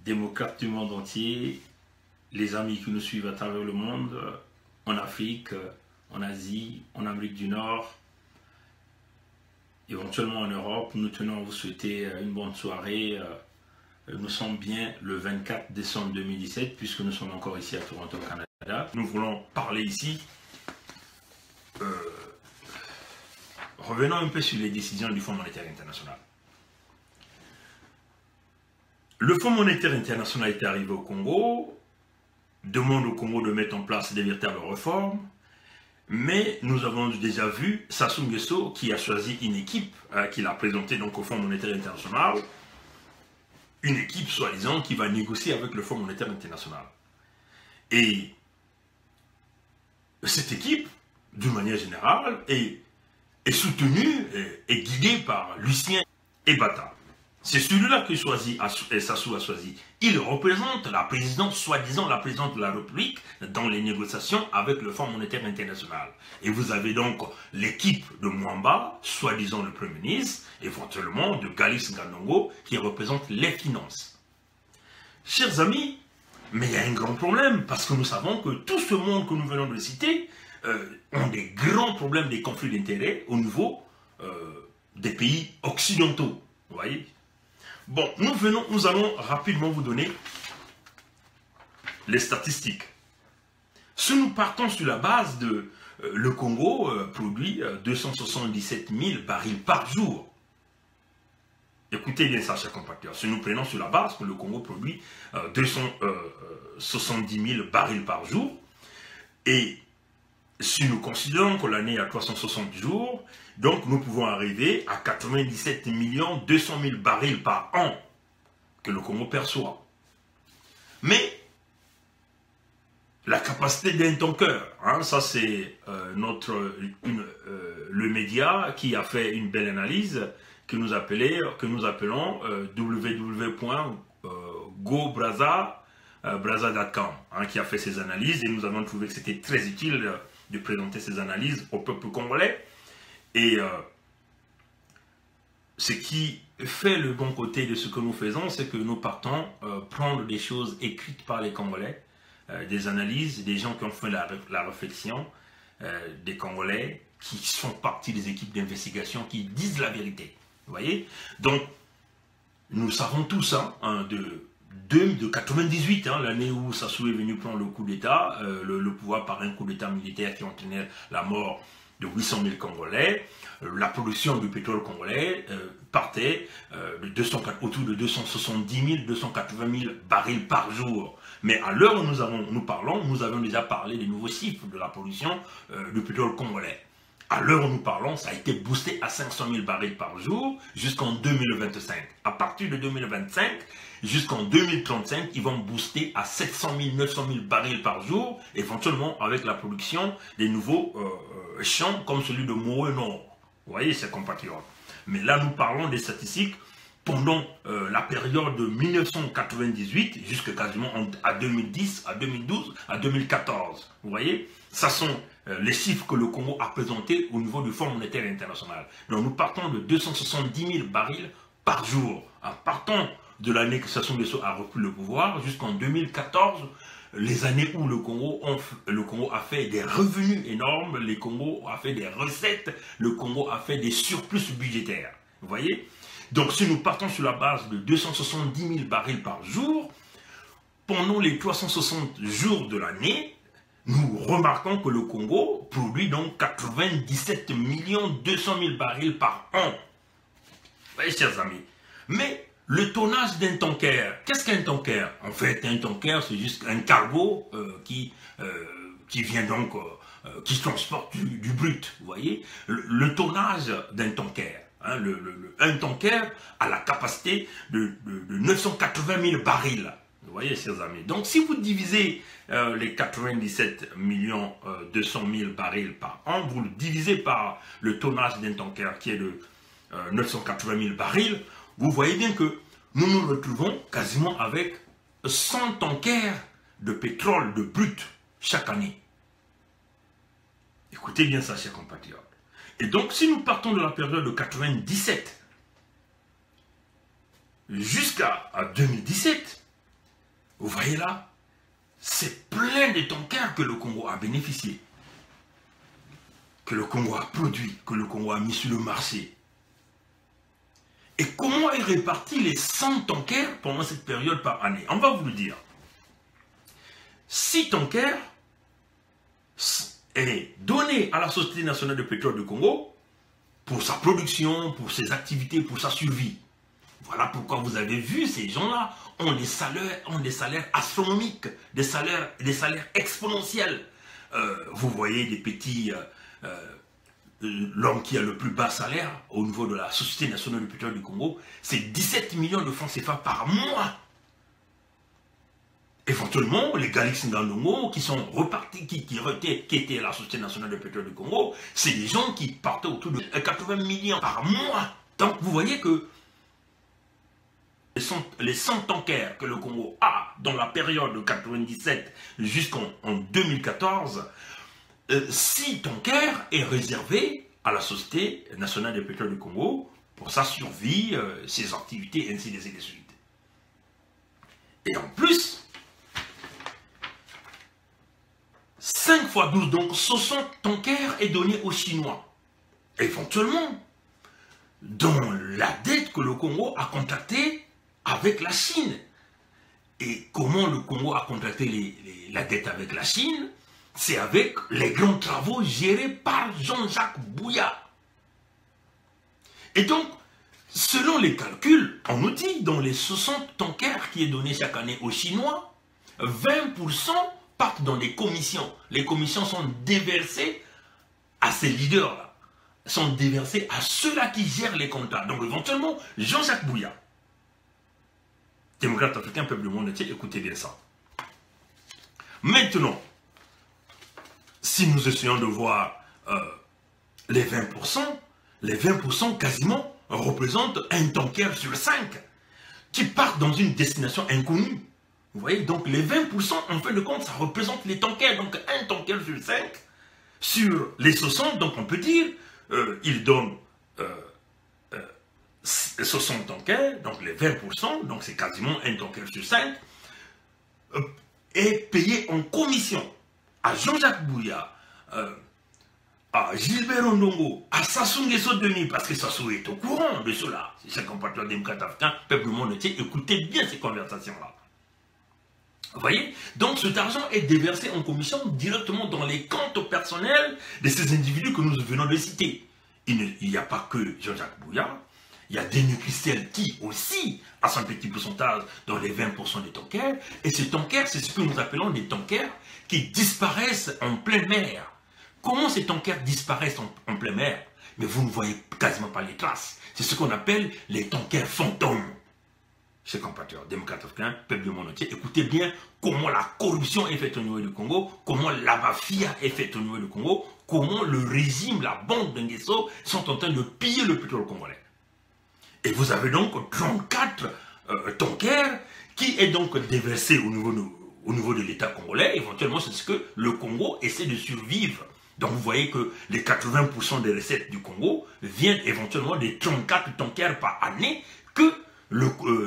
démocrates du monde entier, les amis qui nous suivent à travers le monde, en Afrique, en Asie, en Amérique du Nord, éventuellement en Europe, nous tenons à vous souhaiter une bonne soirée. Nous sommes bien le 24 décembre 2017, puisque nous sommes encore ici à Toronto, Canada. Nous voulons parler ici, revenons un peu sur les décisions du Fonds monétaire international. Le Fonds monétaire international est arrivé au Congo, demande au Congo de mettre en place des véritables réformes, mais nous avons déjà vu Sassou Nguesso qui a choisi une équipe qu'il a présentée donc au Fonds monétaire international, une équipe soi-disant qui va négocier avec le Fonds monétaire international. Et cette équipe, d'une manière générale, est soutenue et guidée par Lucien Ebata. C'est celui-là que Sassou a choisi. Il représente la présidence, soi-disant la présidente de la République, dans les négociations avec le Fonds monétaire international. Et vous avez donc l'équipe de Mwamba, soi-disant le Premier ministre, éventuellement de Galis Ngandongo, qui représente les finances. Chers amis, mais il y a un grand problème, parce que nous savons que tout ce monde que nous venons de citer ont des grands problèmes, des conflits d'intérêts au niveau des pays occidentaux. Vous voyez? Bon, nous allons rapidement vous donner les statistiques. Si nous partons sur la base de le Congo produit 277 000 barils par jour. Écoutez bien ça, chers compatriotes. Si nous prenons sur la base que le Congo produit 270 000 barils par jour, et si nous considérons que l'année a 360 jours, donc nous pouvons arriver à 97 200 000 barils par an que le Congo perçoit. Mais la capacité d'un tanker, hein, ça c'est le média qui a fait une belle analyse que nous appelons www.gobraza.com, hein, qui a fait ces analyses, et nous avons trouvé que c'était très utile de présenter ces analyses au peuple congolais. Et ce qui fait le bon côté de ce que nous faisons, c'est que nous partons prendre des choses écrites par les Congolais, des analyses, des gens qui ont fait la réflexion, des Congolais qui font partie des équipes d'investigation, qui disent la vérité. Vous voyez? Donc, nous savons tous de 98, l'année où Sassou est venu prendre le coup d'État, le pouvoir par un coup d'État militaire qui entraînait la mort de 800 000 Congolais, la production du pétrole congolais partait autour de 270 000, 280 000 barils par jour. Mais à l'heure où nous parlons, nous avons déjà parlé des nouveaux chiffres de la production du pétrole congolais. À l'heure où nous parlons, ça a été boosté à 500 000 barils par jour jusqu'en 2025. À partir de 2025, jusqu'en 2035, ils vont booster à 700 000, 900 000 barils par jour, éventuellement avec la production des nouveaux champs comme celui de Moé Nord. Vous voyez, chers compatriotes. Mais là, nous parlons des statistiques pendant la période de 1998 jusqu'à quasiment à 2010, à 2012, à 2014. Vous voyez, ça sont les chiffres que le Congo a présentés au niveau du Fonds monétaire international. Donc nous partons de 270 000 barils par jour. En partant de l'année que Sassou Nguesso a repris le pouvoir jusqu'en 2014, les années où le Congo a fait des revenus énormes, le Congo a fait des recettes, le Congo a fait des surplus budgétaires. Vous voyez? Donc si nous partons sur la base de 270 000 barils par jour, pendant les 360 jours de l'année, nous remarquons que le Congo produit donc 97 200 000 barils par an. Vous voyez, chers amis. Mais le tonnage d'un tanker, qu'est-ce qu'un tanker? En fait, un tanker, c'est juste un cargo qui vient donc, qui transporte du brut. Vous voyez, le tonnage d'un tanker. Un tanker a la capacité de 980 000 barils. Vous voyez, chers amis. Donc, si vous divisez les 97 200 000 barils par an, vous le divisez par le tonnage d'un tanker qui est de 980 000 barils, vous voyez bien que nous nous retrouvons quasiment avec 100 tankers de pétrole de brut chaque année. Écoutez bien ça, chers compatriotes. Et donc, si nous partons de la période de 97 jusqu'à 2017, Vous voyez là, c'est plein de tankers que le Congo a bénéficié, que le Congo a produit, que le Congo a mis sur le marché. Et comment est réparti les 100 tankers pendant cette période par année? On va vous le dire. 6 tankers est donné à la Société nationale de pétrole du Congo pour sa production, pour ses activités, pour sa survie. Voilà pourquoi vous avez vu ces gens-là ont des salaires astronomiques, des salaires exponentiels. Vous voyez des petits... l'homme qui a le plus bas salaire au niveau de la Société nationale du pétrole du Congo, c'est 17 millions de francs CFA par mois. Éventuellement, les Galix Ngandongo qui sont repartis, qui étaient à la Société nationale du pétrole du Congo, c'est des gens qui partaient autour de 80 millions par mois. Donc vous voyez que les 100 tankers que le Congo a dans la période de 97 jusqu'en 2014, 6 tankers est réservé à la Société nationale des pétrole du Congo pour sa survie, ses activités, ainsi de suite. Et en plus, 5 fois 12, donc 60 tankers est donné aux Chinois. Éventuellement, dans la dette que le Congo a contractée avec la Chine. Et comment le Congo a contracté la dette avec la Chine? C'est avec les grands travaux gérés par Jean-Jacques Bouya. Et donc, selon les calculs, on nous dit dans les 60 tankers qui est donné chaque année aux Chinois, 20% partent dans des commissions. Les commissions sont déversées à ces leaders-là, sont déversées à ceux-là qui gèrent les contrats. Donc éventuellement, Jean-Jacques Bouya, démocrate africain, peuple du monde entier, écoutez bien ça. Maintenant, si nous essayons de voir les 20% quasiment représentent un tanker sur 5 qui partent dans une destination inconnue. Vous voyez, donc les 20%, en fin de compte, ça représente les tankers. Donc un tanker sur 5, sur les 60, donc on peut dire, il donne 60 tankers, donc les 20%, donc c'est quasiment un tanker sur 5, est payé en commission à Jean-Jacques Bouya, à Gilbert Ondongo, à Sassou Nguesso Denis, parce que Sassou est au courant de cela. C'est ses compatriotes démocrates africains, peuple du monde entier, écoutez bien ces conversations-là. Vous voyez? Donc cet argent est déversé en commission directement dans les comptes personnels de ces individus que nous venons de citer. Il n'y a pas que Jean-Jacques Bouya, il y a Denis Christel qui aussi a son petit pourcentage dans les 20% des tankers. Et ces tankers, c'est ce que nous appelons des tankers qui disparaissent en pleine mer. Comment ces tankers disparaissent en pleine mer? Mais vous ne voyez quasiment pas les traces. C'est ce qu'on appelle les tankers fantômes. Chers compatriotes, démocrates africains, peuple du monde entier, écoutez bien comment la corruption est faite au niveau du Congo, comment la mafia est faite au niveau du Congo, comment le régime, la bande de Nguesso sont en train de piller le pétrole congolais. Et vous avez donc 34 tankers qui est donc déversé au niveau de l'État congolais. Éventuellement, c'est ce que le Congo essaie de survivre. Donc vous voyez que les 80% des recettes du Congo viennent éventuellement des 34 tankers par année que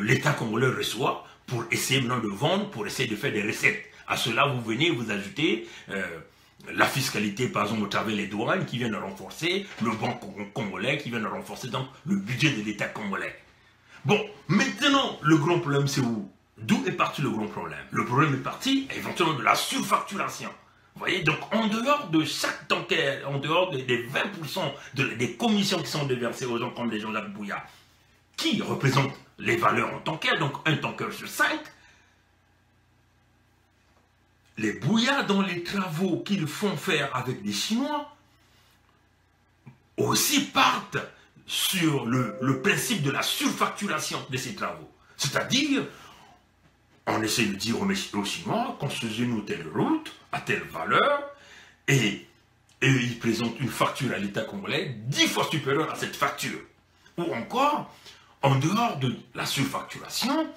l'État congolais reçoit pour essayer maintenant de vendre, pour essayer de faire des recettes. À cela, vous venez vous ajouter la fiscalité, par exemple, au travers des douanes qui viennent renforcer, le banc congolais qui vient renforcer donc le budget de l'État congolais. Bon, maintenant, le grand problème, c'est où? D'où est parti le grand problème? Le problème est parti éventuellement de la surfacturation. Vous voyez, donc en dehors de chaque tanker, en dehors des 20% des commissions qui sont déversées aux gens comme les Jean-Jacques Bouya, qui représentent les valeurs en tanker, donc un tanker sur 5, les Bouya dans les travaux qu'ils font faire avec des Chinois aussi partent sur le principe de la surfacturation de ces travaux. C'est-à-dire, on essaie de dire aux Chinois, construisez-nous telle route à telle valeur, et ils présentent une facture à l'État congolais 10 fois supérieure à cette facture. Ou encore, en dehors de la surfacturation,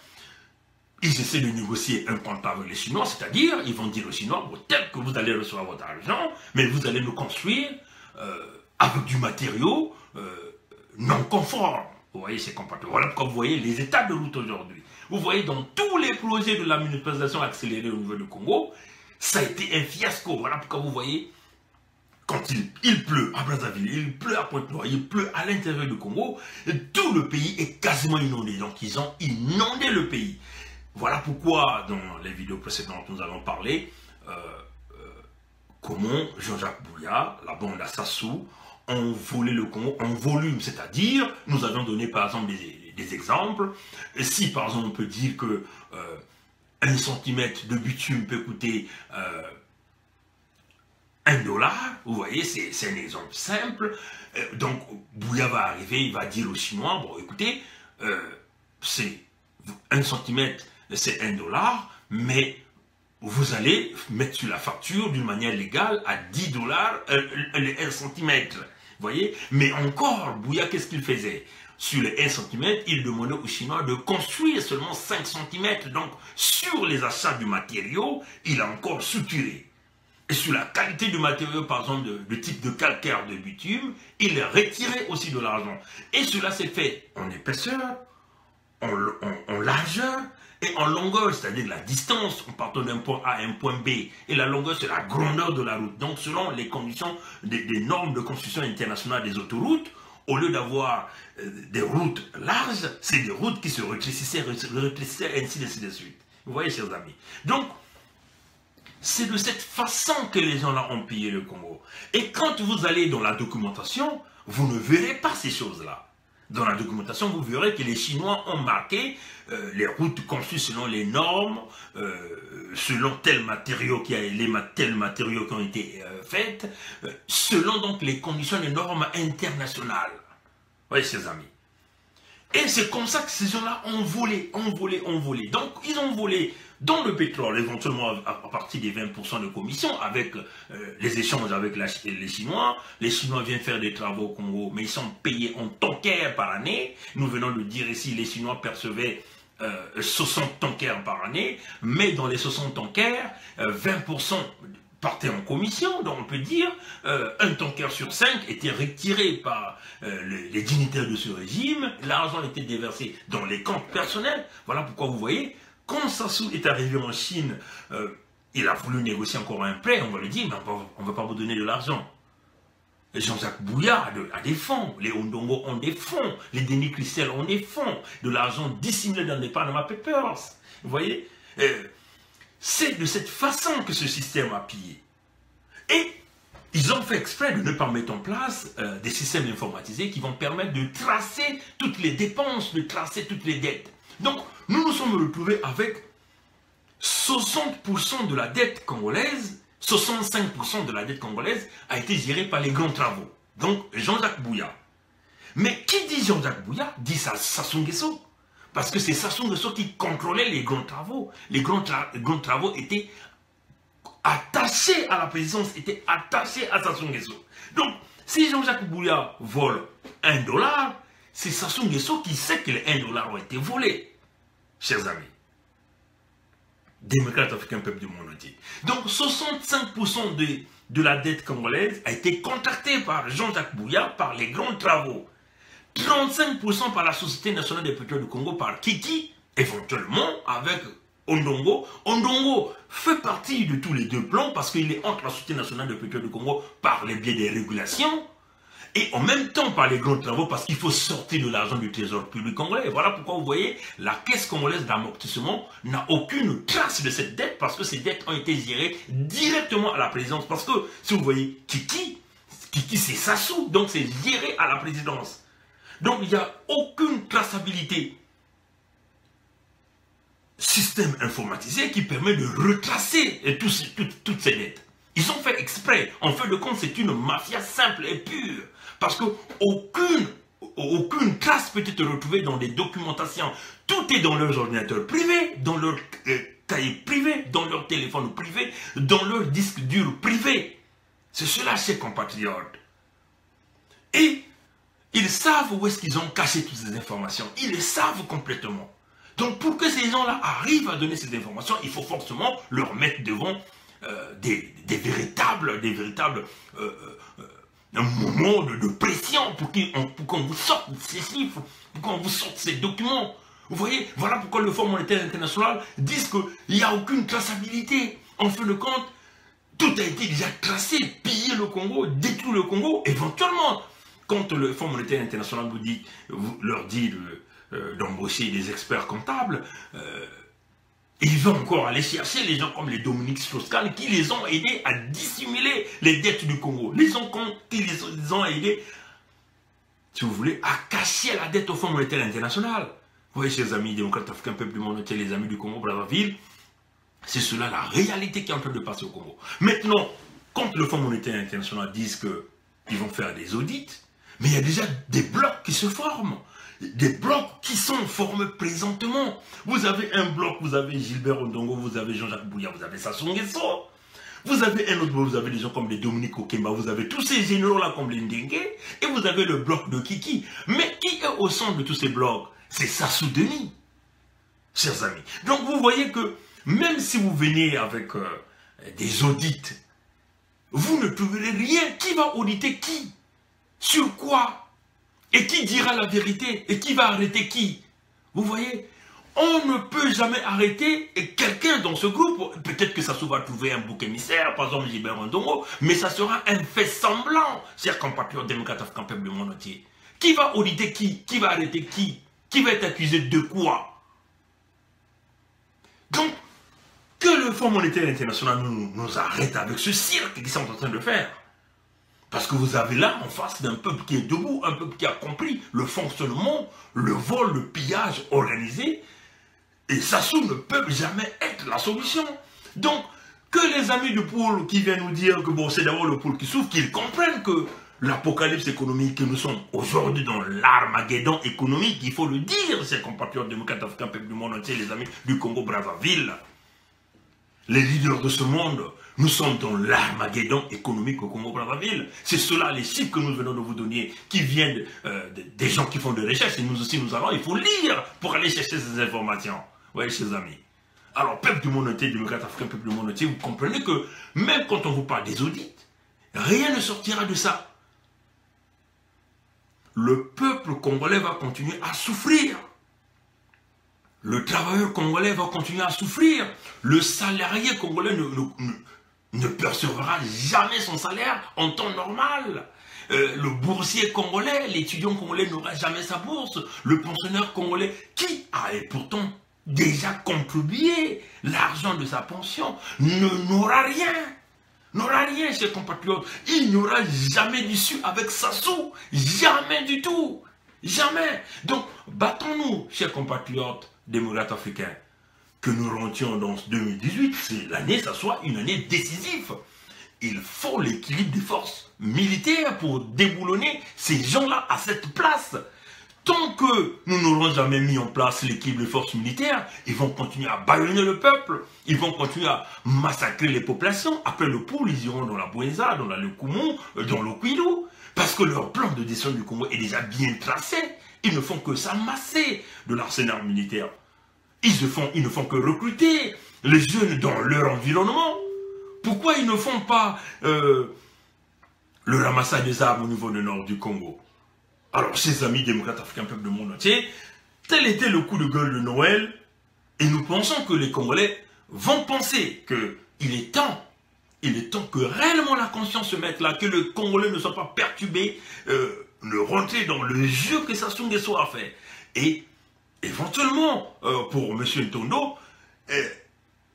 ils essaient de négocier un contrat avec les Chinois, c'est-à-dire, ils vont dire aux Chinois, bon, tel que vous allez recevoir votre argent, mais vous allez nous construire avec du matériau non conforme. Vous voyez ces compatriotes. Voilà pourquoi vous voyez les états de route aujourd'hui. Vous voyez, dans tous les projets de la militarisation accélérée au niveau du Congo, ça a été un fiasco. Voilà pourquoi vous voyez, quand il pleut à Brazzaville, il pleut à Pointe-Noire, il pleut à l'intérieur du Congo, tout le pays est quasiment inondé. Donc ils ont inondé le pays. Voilà pourquoi dans les vidéos précédentes nous allons parler comment Jean-Jacques Bouya, la bande à Sassou, ont volé le Congo en volume. C'est-à-dire, nous avons donné par exemple des exemples. Si par exemple on peut dire que 1 centimètre de bitume peut coûter $1, vous voyez, c'est un exemple simple. Donc, Bouya va arriver, il va dire aux Chinois, bon, écoutez, c'est 1 centimètre, c'est $1, mais vous allez mettre sur la facture d'une manière légale à $10 le 1 centimètre. Vous voyez, mais encore, Bouya, qu'est-ce qu'il faisait? Sur les 1 centimètre, il demandait aux Chinois de construire seulement 5 centimètres. Donc, sur les achats du matériau, il a encore suturé. Et sur la qualité du matériau, par exemple, de type de calcaire de bitume, il retirait aussi de l'argent. Et cela s'est fait en épaisseur, en largeur et en longueur, c'est-à-dire la distance en partant d'un point A à un point B. Et la longueur, c'est la grandeur de la route. Donc, selon les conditions des normes de construction internationale des autoroutes, au lieu d'avoir des routes larges, c'est des routes qui se rétrécissaient, ainsi de suite. Vous voyez, chers amis. Donc, c'est de cette façon que les gens-là ont pillé le Congo. Et quand vous allez dans la documentation, vous ne verrez pas ces choses-là. Dans la documentation, vous verrez que les Chinois ont marqué les routes conçues selon les normes, selon tels matériaux qui ont été faits, selon donc les conditions et normes internationales. Vous voyez, chers amis. Et c'est comme ça que ces gens-là ont volé. Donc, ils ont volé dans le pétrole, éventuellement à partir des 20% de commission, avec les échanges avec les Chinois. Les Chinois viennent faire des travaux au Congo, mais ils sont payés en tankers par année. Nous venons de dire ici, les Chinois percevaient 60 tankers par année, mais dans les 60 tankers, 20% partait en commission, donc on peut dire un tanker sur 5 était retiré par les dignitaires de ce régime, l'argent était déversé dans les comptes personnels. Voilà pourquoi vous voyez, quand Sassou est arrivé en Chine, il a voulu négocier encore un prêt, on va lui dire, mais on ne va pas vous donner de l'argent. Jean-Jacques Bouya a des fonds, les Ondongo ont des fonds, les Denis Christel ont des fonds, de l'argent dissimulé dans des Panama Papers. Vous voyez, c'est de cette façon que ce système a pillé. Et ils ont fait exprès de ne pas mettre en place des systèmes informatisés qui vont permettre de tracer toutes les dépenses, de tracer toutes les dettes. Donc, nous nous sommes retrouvés avec 60% de la dette congolaise, 65% de la dette congolaise a été gérée par les grands travaux. Donc, Jean-Jacques Bouya. Mais qui dit Jean-Jacques Bouya dit Sassou Nguesso. Parce que c'est Sassou Nguesso qui contrôlait les grands travaux. Les grands travaux étaient attachés à la présidence, étaient attachés à Sassou Nguesso. Donc, si Jean-Jacques Bouya vole $1, c'est Sassou Nguesso qui sait que les $1 ont été volés. Chers amis, démocrates africains, peuple du monde entier. Donc, 65% de la dette congolaise a été contractée par Jean-Jacques Bouya, par les grands travaux. 35% par la Société nationale des pétroles du Congo, par Kiki, éventuellement avec Ondongo. Ondongo fait partie de tous les deux plans parce qu'il est entre la Société nationale des pétroles du Congo par les biais des régulations et en même temps par les grands travaux parce qu'il faut sortir de l'argent du trésor public congolais. Voilà pourquoi vous voyez, la caisse congolaise d'amortissement n'a aucune trace de cette dette parce que ces dettes ont été gérées directement à la présidence. Parce que si vous voyez Kiki c'est Sassou, donc c'est géré à la présidence. Donc il n'y a aucune traçabilité. Système informatisé qui permet de retracer toutes ces dettes. Ils ont fait exprès. En fin de compte, c'est une mafia simple et pure. Parce que aucune trace peut être retrouvée dans des documentations. Tout est dans leurs ordinateurs privés, dans leurs cahiers privés, dans leurs téléphones privés, dans leurs disques durs privés. C'est cela, chers compatriotes. Et ils savent où est-ce qu'ils ont caché toutes ces informations. Ils les savent complètement. Donc pour que ces gens-là arrivent à donner ces informations, il faut forcément leur mettre devant des véritables moments de pression pour qu'on vous sorte ces chiffres, pour qu'on vous sorte ces documents. Vous voyez, voilà pourquoi le Fonds monétaire international dit qu'il n'y a aucune traçabilité. En fin de compte, tout a été déjà tracé, piller le Congo, détruire le Congo, éventuellement. Quand le Fonds monétaire international leur dit d'embaucher des experts comptables, ils vont encore aller chercher les gens comme les Dominique Strauss-Kahn qui les ont aidés à dissimuler les dettes du Congo. Qui les ont aidés, si vous voulez, à cacher la dette au Fonds monétaire international. Vous voyez, chers amis démocrates africains, peuple du monde entier, les amis du Congo, Brazzaville, c'est cela la réalité qui est en train de passer au Congo. Maintenant, quand le Fonds monétaire international dit qu'ils vont faire des audits, mais il y a déjà des blocs qui se forment. Des blocs qui sont formés présentement. Vous avez un bloc, vous avez Gilbert Ondongo, vous avez Jean-Jacques Bouya, vous avez Sassou Nguesso. Vous avez un autre bloc, vous avez des gens comme les Dominique Okemba, vous avez tous ces généraux-là comme les Ndengue, et vous avez le bloc de Kiki. Mais qui est au centre de tous ces blocs? C'est Sassou Denis, chers amis. Donc vous voyez que même si vous venez avec des audits, vous ne trouverez rien. Qui va auditer qui? Sur quoi? Et qui dira la vérité? Et qui va arrêter qui? Vous voyez? On ne peut jamais arrêter quelqu'un dans ce groupe. Peut-être que Sassou va trouver un bouc émissaire, par exemple Gilbert Ondongo, mais ça sera un fait semblant, chers compatriotes démocrates africains, peuple du monde entier. Qui va auditer qui? Qui va arrêter qui? Qui va être accusé de quoi? Donc, que le Fonds monétaire international nous arrête avec ce cirque qu'ils sont en train de faire. Parce que vous avez là en face d'un peuple qui est debout, un peuple qui a compris le fonctionnement, le vol, le pillage organisé. Et Sassou ne peut jamais être la solution. Donc, que les amis du pôle qui viennent nous dire que bon, c'est d'abord le pôle qui souffre, qu'ils comprennent que l'apocalypse économique, que nous sommes aujourd'hui dans l'armageddon économique, il faut le dire, ces compatriotes démocrates africains, peuple du monde entier, les amis du Congo-Brazzaville, les leaders de ce monde, nous sommes dans l'armageddon économique au Congo-Brazzaville. C'est cela, les chiffres que nous venons de vous donner, qui viennent des gens qui font des recherches. Et nous aussi, nous allons, il faut lire pour aller chercher ces informations. Vous voyez, chers amis. Alors, peuple du monde entier, démocrate africain, peuple du monde entier, vous comprenez que même quand on vous parle des audits, rien ne sortira de ça. Le peuple congolais va continuer à souffrir. Le travailleur congolais va continuer à souffrir. Le salarié congolais ne percevra jamais son salaire en temps normal. Le boursier congolais, l'étudiant congolais n'aura jamais sa bourse. Le pensionnaire congolais, qui a pourtant déjà contribué l'argent de sa pension, n'aura rien. N'aura rien, chers compatriotes. Il n'y aura jamais d'issue avec Sassou. Jamais du tout. Jamais. Donc, battons-nous, chers compatriotes démocrates africains, que nous rentrions dans 2018, c'est l'année, ça soit une année décisive. Il faut l'équilibre des forces militaires pour déboulonner ces gens-là à cette place. Tant que nous n'aurons jamais mis en place l'équilibre des forces militaires, ils vont continuer à bâillonner le peuple, ils vont continuer à massacrer les populations. Après le Poul, ils iront dans la Bouenza, dans la Lekumu, dans le Kwilu, parce que leur plan de destruction du Congo est déjà bien tracé. Ils ne font que s'amasser de l'arsenal militaire. Ils ne font que recruter les jeunes dans leur environnement. Pourquoi ils ne font pas le ramassage des armes au niveau du nord du Congo? Alors, chers amis démocrates africains, peuple du monde entier, tel était le coup de gueule de Noël. Et nous pensons que les Congolais vont penser qu'il est temps que réellement la conscience se mette là, que le Congolais ne soit pas perturbé, de rentrer dans le jeu que Sassou Nguesso a fait. Et éventuellement, pour M. Ntondo,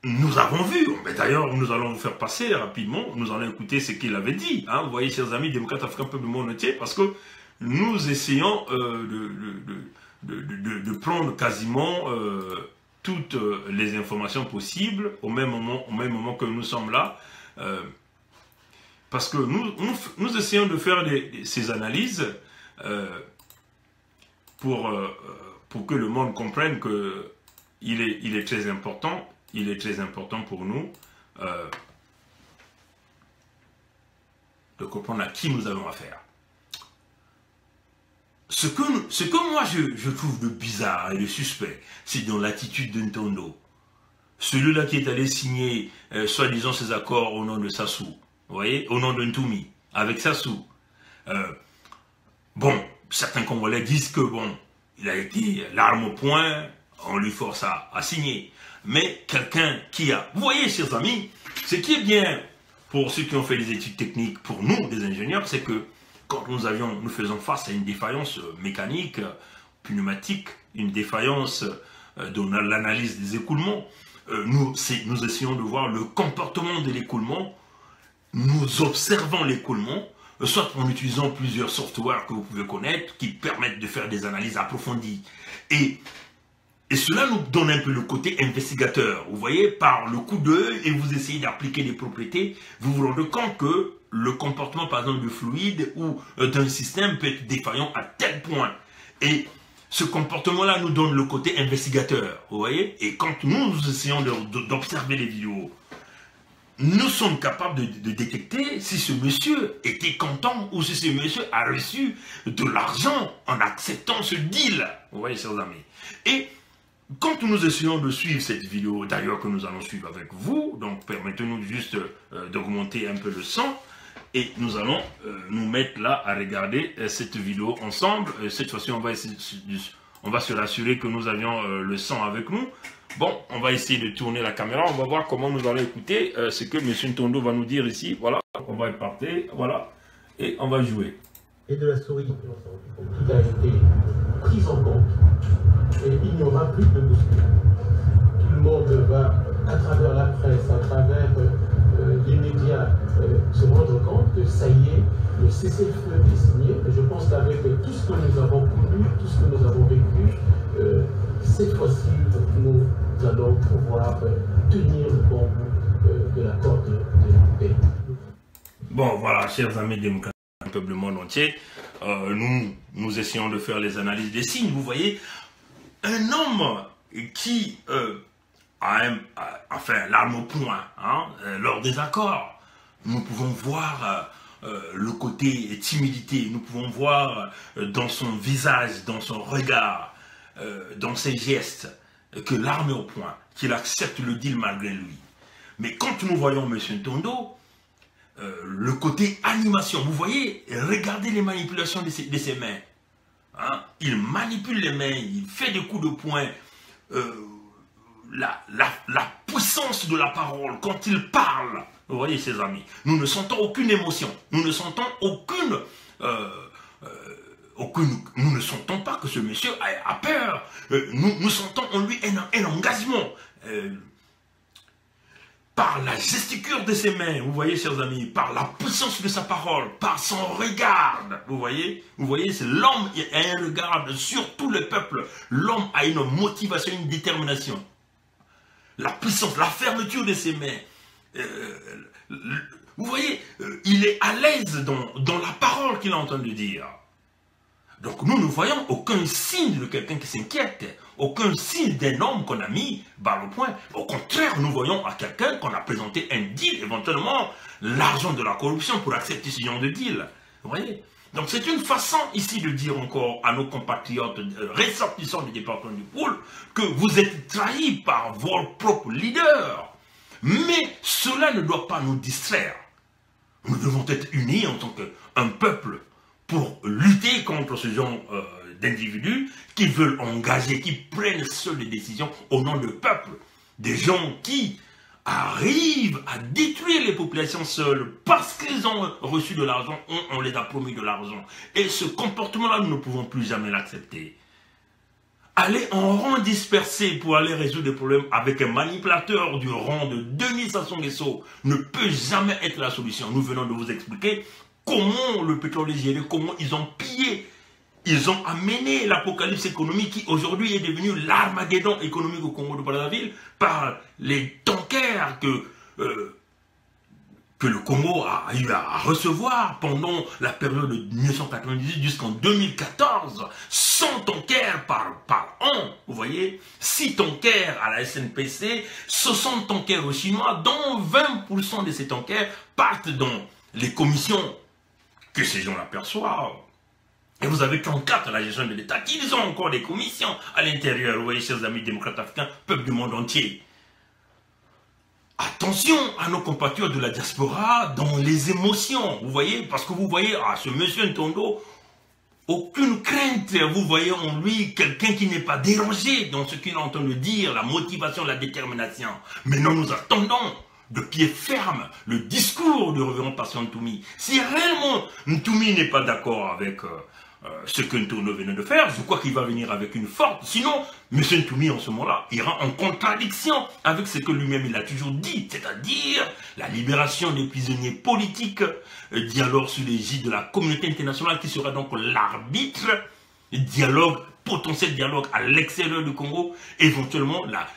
nous avons vu, d'ailleurs nous allons vous faire passer rapidement, nous allons écouter ce qu'il avait dit. Hein, vous voyez, chers amis démocrates africains, peuple du monde entier, parce que nous essayons de prendre quasiment toutes les informations possibles au même moment que nous sommes là. Parce que nous essayons de faire ces analyses pour que le monde comprenne qu'il est très important, pour nous de comprendre à qui nous avons affaire. Ce que moi je trouve de bizarre et de suspect, c'est dans l'attitude de Ntondo. Celui-là qui est allé signer, soi-disant, ses accords au nom de Sassou, vous voyez, au nom de Ntoumi, avec Sassou. Bon, certains Congolais disent que, bon, il a été l'arme au poing, on lui force à signer. Mais quelqu'un qui a... Vous voyez, chers amis, ce qui est bien pour ceux qui ont fait des études techniques, pour nous, des ingénieurs, c'est que quand nous faisons face à une défaillance mécanique, pneumatique, une défaillance dans l'analyse des écoulements, nous essayons de voir le comportement de l'écoulement, nous observons l'écoulement, soit en utilisant plusieurs softwares que vous pouvez connaître, qui permettent de faire des analyses approfondies. Et cela nous donne un peu le côté investigateur. Vous voyez, par le coup d'œil, et vous essayez d'appliquer des propriétés, vous vous rendez compte que le comportement, par exemple, du fluide ou d'un système peut être défaillant à tel point. Et ce comportement-là nous donne le côté investigateur. Vous voyez? Et quand nous essayons d'observer les vidéos, nous sommes capables de détecter si ce monsieur était content ou si ce monsieur a reçu de l'argent en acceptant ce deal. Vous voyez, chers amis. Et quand nous essayons de suivre cette vidéo, d'ailleurs que nous allons suivre avec vous, donc permettez-nous juste d'augmenter un peu le son, et nous allons nous mettre là à regarder cette vidéo ensemble. Cette fois-ci, on va se rassurer que nous avions le son avec nous. Bon, on va essayer de tourner la caméra, on va voir comment nous allons écouter ce que M. Ntondo va nous dire ici. Voilà, on va partir, voilà, et on va jouer. Et de la souris qui a été prise en compte. Et il n'y aura plus de bousculade. Tout le monde va, à travers la presse, à travers les médias, se rendre compte que ça y est, le cessez-le-feu est signé. Et je pense qu'avec tout ce que nous avons connu, tout ce que nous avons vécu, cette fois-ci, nous allons pouvoir tenir le bon bout de l'accord de paix. Bon, voilà, chers amis démocrates, un peu le monde entier, nous essayons de faire les analyses des signes. Vous voyez, un homme qui a enfin l'arme au poing, hein, lors des accords, nous pouvons voir le côté timidité, nous pouvons voir dans son visage, dans son regard, dans ses gestes, que l'arme est au poing, qu'il accepte le deal malgré lui. Mais quand nous voyons M. Ntondo, le côté animation, vous voyez, regardez les manipulations de ses mains. Hein? Il manipule les mains, il fait des coups de poing. La puissance de la parole, quand il parle, vous voyez, ses amis, nous ne sentons aucune émotion, nous ne sentons nous ne sentons pas que ce monsieur a peur. Nous sentons en lui un engagement. Par la gesticule de ses mains, vous voyez, chers amis, par la puissance de sa parole, par son regard, vous voyez, c'est l'homme a un regard sur tout le peuple. L'homme a une motivation, une détermination. La puissance, la fermeture de ses mains. Vous voyez, il est à l'aise dans la parole qu'il est en train de dire. Donc nous ne voyons aucun signe de quelqu'un qui s'inquiète, aucun signe d'un homme qu'on a mis balle au poing. Au contraire, nous voyons à quelqu'un qu'on a présenté un deal, éventuellement l'argent de la corruption pour accepter ce genre de deal. Vous voyez? Donc c'est une façon ici de dire encore à nos compatriotes ressortissants du département du Poul que vous êtes trahis par vos propres leaders. Mais cela ne doit pas nous distraire. Nous devons être unis en tant qu'un peuple pour lutter contre ce genre d'individus qui veulent engager, qui prennent seuls des décisions au nom du peuple. Des gens qui arrivent à détruire les populations seules parce qu'ils ont reçu de l'argent, on les a promis de l'argent. Et ce comportement-là, nous ne pouvons plus jamais l'accepter. Aller en rang dispersé pour aller résoudre des problèmes avec un manipulateur du rang de Denis Sassou Nguesso ne peut jamais être la solution. Nous venons de vous expliquer comment le pétrole est géré, comment ils ont pillé, ils ont amené l'apocalypse économique qui aujourd'hui est devenu l'armageddon économique au Congo de Brazzaville par les tankers que le Congo a eu à recevoir pendant la période de 1998 jusqu'en 2014. 100 tankers par an, vous voyez, 6 tankers à la SNPC, 60 tankers aux Chinois, dont 20% de ces tankers partent dans les commissions que ces gens aperçoivent. Et vous avez 34 à la gestion de l'État qui ont encore des commissions à l'intérieur. Vous voyez, chers amis démocrates africains, peuple du monde entier. Attention à nos compatriotes de la diaspora dans les émotions. Vous voyez, parce que vous voyez, ce monsieur Ntondo, aucune crainte. Vous voyez en lui quelqu'un qui n'est pas dérangé dans ce qu'il est en train de dire, la motivation, la détermination. Maintenant, nous attendons de pied ferme le discours du révérend Pasteur Ntoumi. Si réellement Ntoumi n'est pas d'accord avec ce que Ntono venait de faire, je crois qu'il va venir avec une forte. Sinon, M. Ntoumi en ce moment-là ira en contradiction avec ce que lui-même il a toujours dit, c'est-à-dire la libération des prisonniers politiques, dialogue sous l'égide de la communauté internationale qui sera donc l'arbitre, dialogue, potentiel dialogue à l'extérieur du Congo, éventuellement la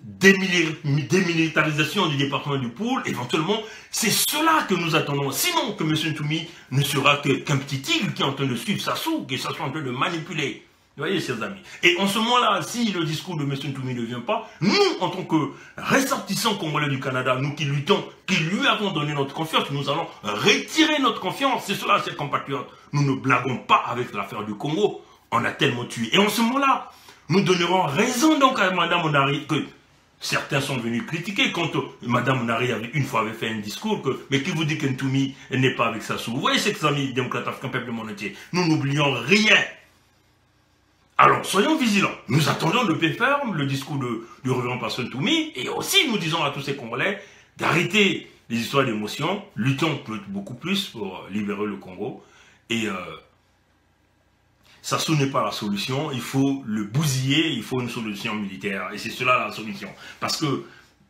démilitarisation du département du Pôle, éventuellement, c'est cela que nous attendons. Sinon, que M. Ntoumi ne sera qu'un petit tigre qui est en train de suivre Sassou, qui est en train de manipuler. Vous voyez, chers amis. Et en ce moment-là, si le discours de M. Ntoumi ne vient pas, nous, en tant que ressortissants congolais du Canada, nous qui luttons, qui lui avons donné notre confiance, nous allons retirer notre confiance. C'est cela, chers compatriotes. Nous ne blaguons pas avec l'affaire du Congo. On a tellement tué. Et en ce moment-là, nous donnerons raison donc à Mme Onari que certains sont venus critiquer quand Mme Onari avait fait un discours mais qui vous dit que Ntoumi n'est pas avec Sassou. Vous voyez, ces amis démocrates africains, peuple du monde entier, nous n'oublions rien. Alors, soyons vigilants. Nous attendons de paix ferme le discours du révérend Pasteur Ntoumi et aussi nous disons à tous ces Congolais d'arrêter les histoires d'émotion, luttons beaucoup plus pour libérer le Congo et Sassou n'est pas la solution, il faut le bousiller, il faut une solution militaire. Et c'est cela la solution. Parce que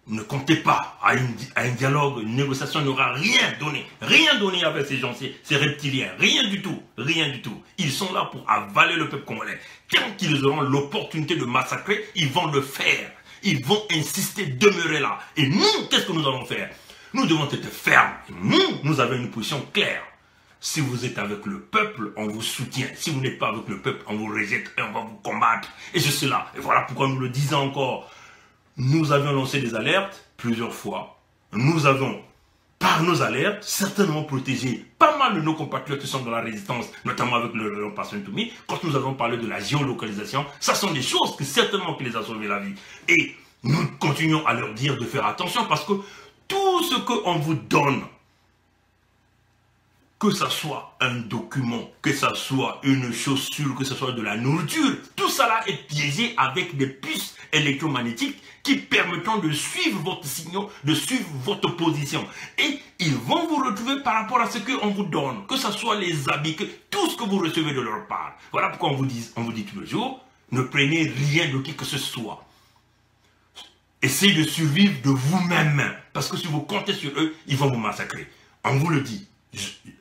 ne comptez pas à un dialogue, une négociation n'aura rien donné avec ces gens, ces reptiliens, rien du tout. Ils sont là pour avaler le peuple congolais. Quand ils auront l'opportunité de massacrer, ils vont le faire. Ils vont insister, demeurer là. Et nous, qu'est-ce que nous allons faire? Nous devons être fermes. Nous avons une position claire. Si vous êtes avec le peuple, on vous soutient. Si vous n'êtes pas avec le peuple, on vous rejette et on va vous combattre. Et c'est cela. Et voilà pourquoi nous le disons encore. Nous avions lancé des alertes plusieurs fois. Nous avons, par nos alertes, certainement protégé pas mal de nos compatriotes qui sont dans la résistance, notamment avec le Pasteur Ntoumi. Quand nous avons parlé de la géolocalisation, ça sont des choses qui certainement qui les a sauvé la vie. Et nous continuons à leur dire de faire attention parce que tout ce qu'on vous donne, que ce soit un document, que ce soit une chaussure, que ce soit de la nourriture, tout cela est piégé avec des puces électromagnétiques qui permettront de suivre votre signal, de suivre votre position. Et ils vont vous retrouver par rapport à ce qu'on vous donne, que ce soit les habits, tout ce que vous recevez de leur part. Voilà pourquoi on vous dit tout le jour, ne prenez rien de qui que ce soit. Essayez de survivre de vous-même, parce que si vous comptez sur eux, ils vont vous massacrer. On vous le dit.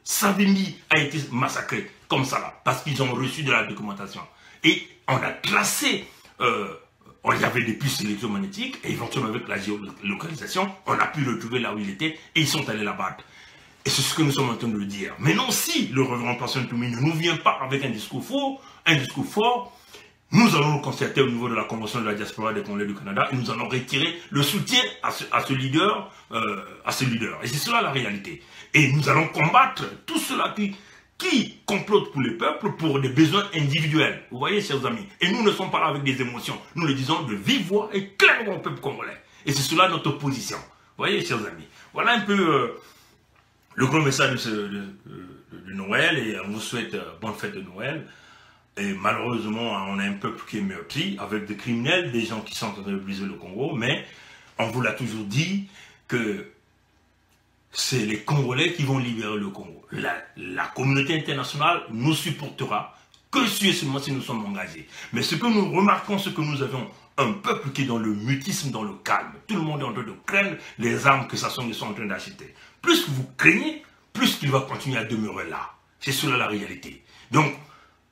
Savimbi a été massacré comme ça là, parce qu'ils ont reçu de la documentation. Et on a tracé, il y avait des puces électromagnétiques, et éventuellement avec la géolocalisation, on a pu le trouver là où il était, et ils sont allés là-bas. Et c'est ce que nous sommes en train de le dire. Mais non, si le révérend Pasteur Ntoumi ne nous vient pas avec un discours fort, nous allons le constater au niveau de la Convention de la diaspora des Congolais du Canada, et nous allons retirer le soutien à ce leader. Et c'est cela la réalité. Et nous allons combattre tout cela qui complote pour les peuples pour des besoins individuels. Vous voyez, chers amis. Et nous ne sommes pas là avec des émotions. Nous le disons de vive voix et clairement au peuple congolais. Et c'est cela notre position. Vous voyez, chers amis. Voilà un peu le gros message de Noël. Et on vous souhaite bonne fête de Noël. Et malheureusement, on a un peuple qui est meurtri avec des criminels, des gens qui sont en train de briser le Congo. Mais on vous l'a toujours dit que c'est les Congolais qui vont libérer le Congo. La communauté internationale nous supportera que seulement si nous sommes engagés. Mais ce que nous remarquons, c'est que nous avons un peuple qui est dans le mutisme, dans le calme. Tout le monde est en train de craindre les armes que ils sont en train d'acheter. Plus que vous craignez, plus qu'il va continuer à demeurer là. C'est cela la réalité. Donc,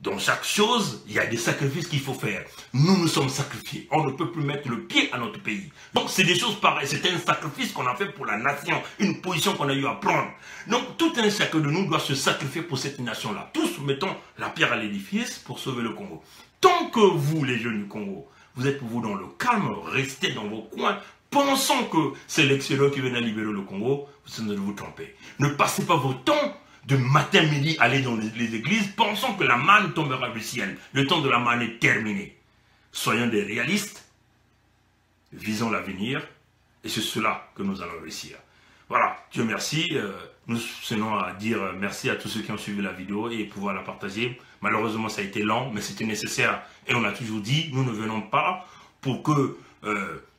dans chaque chose, il y a des sacrifices qu'il faut faire. Nous sommes sacrifiés. On ne peut plus mettre le pied à notre pays. Donc, c'est des choses pareilles. C'est un sacrifice qu'on a fait pour la nation. Une position qu'on a eu à prendre. Donc, tout un chacun de nous doit se sacrifier pour cette nation-là. Tous mettons la pierre à l'édifice pour sauver le Congo. Tant que vous, les jeunes du Congo, vous êtes vous dans le calme, restez dans vos coins, pensant que c'est l'excellent qui vient libérer le Congo, vous ne vous trompez. Ne passez pas vos temps de matin, midi, aller dans les églises, pensant que la manne tombera du ciel. Le temps de la manne est terminé. Soyons des réalistes, visons l'avenir, et c'est cela que nous allons réussir. Voilà, Dieu merci. Nous tenons à dire merci à tous ceux qui ont suivi la vidéo et pouvoir la partager. Malheureusement, ça a été lent, mais c'était nécessaire. Et on a toujours dit, nous ne venons pas pour que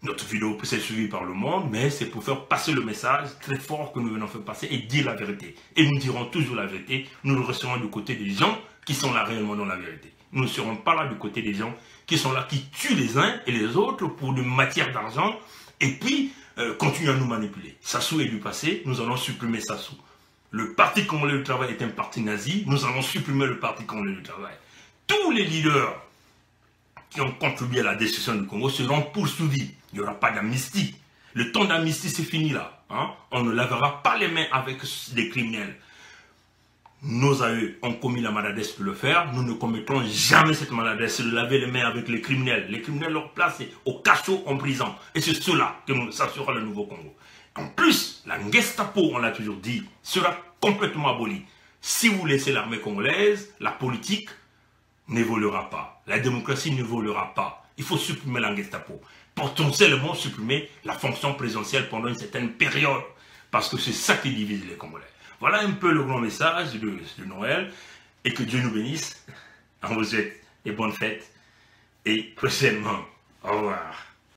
notre vidéo puisse être suivie par le monde, mais c'est pour faire passer le message très fort que nous venons faire passer et dire la vérité. Et nous dirons toujours la vérité. Nous resterons du côté des gens qui sont là réellement dans la vérité. Nous ne serons pas là du côté des gens qui sont là, qui tuent les uns et les autres pour une matière d'argent et puis continuent à nous manipuler. Sassou est du passé, nous allons supprimer Sassou. Le Parti congolais du travail est un parti nazi, nous allons supprimer le Parti congolais du travail. Tous les leaders qui ont contribué à la destruction du Congo seront poursuivis. Il n'y aura pas d'amnistie. Le temps d'amnistie, c'est fini là. Hein? On ne lavera pas les mains avec des criminels. Nos aïeux ont commis la maladresse pour le faire. Nous ne commettrons jamais cette maladresse de laver les mains avec les criminels. Les criminels, leur place est au cachot, en prison. Et c'est cela que ça sera le nouveau Congo. En plus, la Gestapo, on l'a toujours dit, sera complètement abolie. Si vous laissez l'armée congolaise, la politique n'évoluera pas. La démocratie n'évoluera pas. Il faut supprimer la Gestapo. Potentiellement supprimer la fonction présidentielle pendant une certaine période. Parce que c'est ça qui divise les Congolais. Voilà un peu le grand message de Noël. Et que Dieu nous bénisse. On vous souhaite des bonnes fêtes. Et prochainement, au revoir.